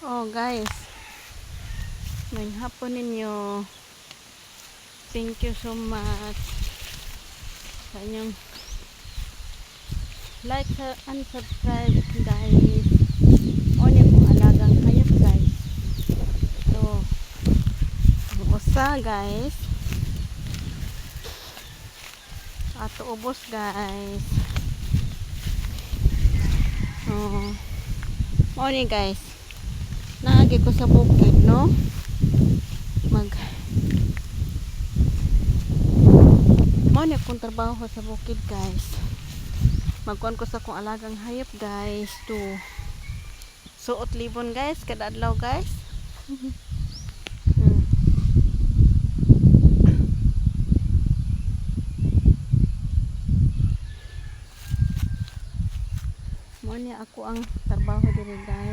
Oh guys, may hapon ninyo. Thank you so much sa inyong like and subscribe guys. O niya kung alagang hayop guys. So, ang usa guys. Ato ubos guys. Oh. O niya guys. Naagi ko sa bukid, no? Mo ni akong trabaho sa bukid, guys. Magkuhan ko sa akong alagang hayop, guys. To suot libon, guys. Kada adlaw, guys. Mo ni ako ang trabaho diri, guys.